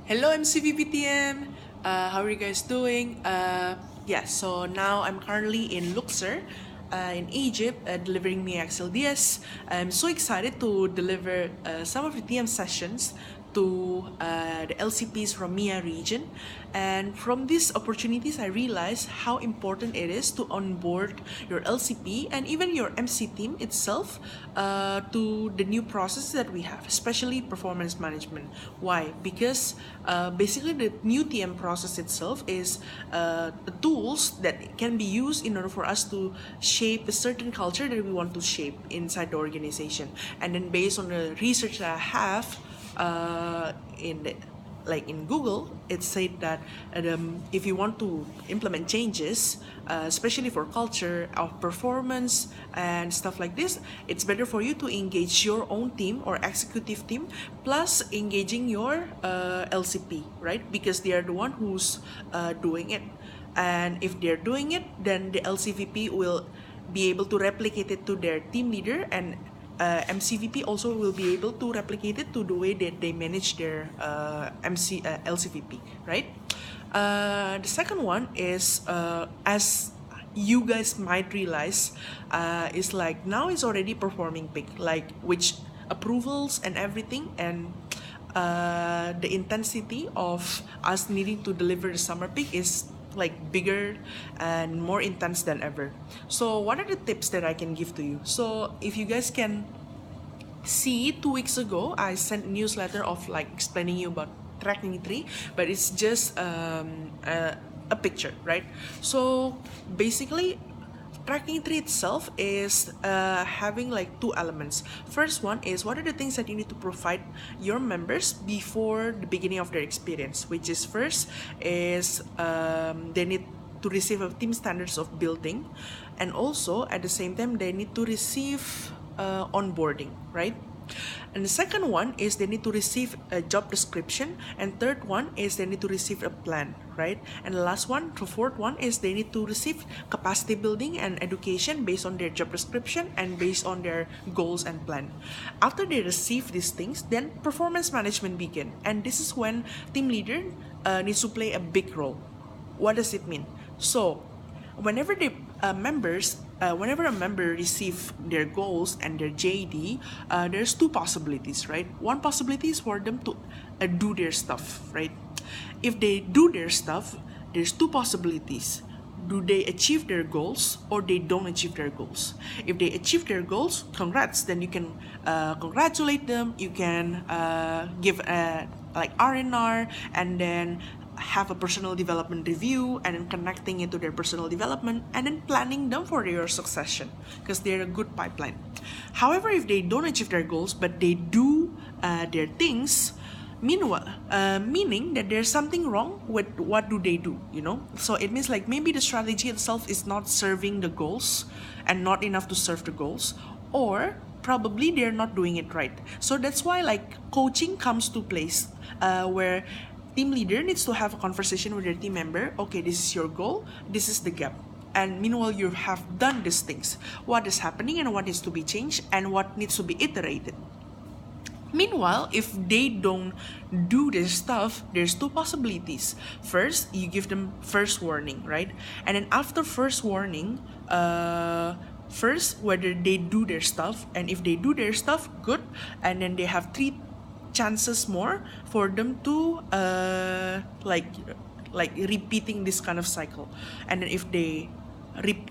Hello MCVPTM! How are you guys doing? So now I'm currently in Luxor, in Egypt, delivering Mi Axel DS. I'm so excited to deliver some of the TM sessions to the LCPs from MIA region. And from these opportunities, I realized how important it is to onboard your LCP and even your MC team itself to the new processes that we have, especially performance management. Why? Because basically the new TM process itself is the tools that can be used in order for us to shape a certain culture that we want to shape inside the organization. And then based on the research that I have, in Google, it said that if you want to implement changes, especially for culture, of performance and stuff like this, it's better for you to engage your own team or executive team, plus engaging your LCP, right? Because they are the one who's doing it. And if they're doing it, then the LCVP will be able to replicate it to their team leader, and MCVP also will be able to replicate it to the way that they manage their LCVP, right? The second one is, as you guys might realize, is like now it's already performing peak, like which approvals and everything, and the intensity of us needing to deliver the summer peak is like bigger and more intense than ever. So what are the tips that I can give to you? So if you guys can see, 2 weeks ago I sent a newsletter of like explaining you about tracking tree, but it's just a picture, right? So basically tracking tree itself is having like two elements. First one is what are the things that you need to provide your members before the beginning of their experience, which is first is they need to receive a team standards of building, and also at the same time they need to receive onboarding, right? And the second one is they need to receive a job description, and third one is they need to receive a plan, right? And the last one, the fourth one, is they need to receive capacity building and education based on their job description and based on their goals and plan. After they receive these things, then performance management begin, and this is when team leader needs to play a big role. What does it mean? So whenever whenever a member receive their goals and their JD, there's two possibilities, right? One possibility is for them to do their stuff, right? If they do their stuff, there's two possibilities. Do they achieve their goals or they don't achieve their goals? If they achieve their goals, congrats, then you can congratulate them, you can give like R&R, and then have a personal development review, and then connecting it to their personal development, and then planning them for their succession, because they're a good pipeline. However, if they don't achieve their goals but they do their things, meanwhile, meaning that there's something wrong with what do they do, you know? So it means like maybe the strategy itself is not serving the goals and not enough to serve the goals, or probably they're not doing it right. So that's why like coaching comes to place, where team leader needs to have a conversation with their team member. Okay, this is your goal, this is the gap, and meanwhile you have done these things. What is happening and what is to be changed and what needs to be iterated? Meanwhile, if they don't do this stuff, there's two possibilities. First, you give them first warning, right? And then after first warning, first whether they do their stuff, and if they do their stuff, good, and then they have three chances more for them to like repeating this kind of cycle. And then if they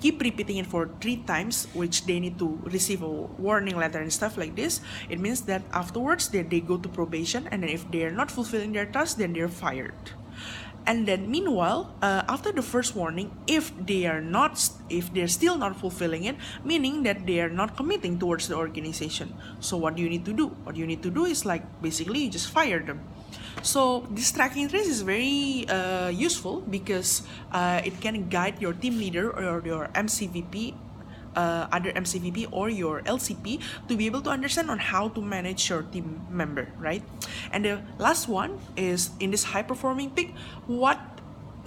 keep repeating it for 3 times, which they need to receive a warning letter and stuff like this, it means that afterwards they go to probation, and then if they are not fulfilling their task, then they're fired. And then meanwhile, after the first warning, if they're still not fulfilling it, meaning that they are not committing towards the organization, so what do you need to do? What you need to do is like basically you just fire them. So this tracking trace is very useful, because it can guide your team leader or your MCVP, other MCVP or your LCP, to be able to understand on how to manage your team member, right? And the last one is, in this high performing peak, what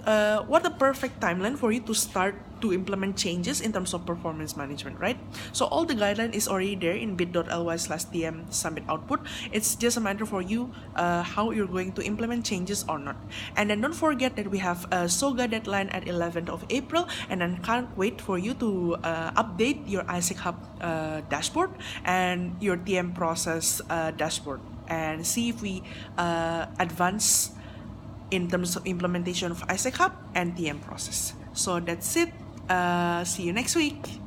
the perfect timeline for you to start to implement changes in terms of performance management, right? So all the guideline is already there in bit.ly/tm summit output. It's just a matter for you how you're going to implement changes or not. And then don't forget that we have a SOGA deadline at 11th of April, and I can't wait for you to update your ISEC Hub dashboard and your TM process dashboard, and see if we advance in terms of implementation of ISEC Hub and TM process. So that's it. See you next week.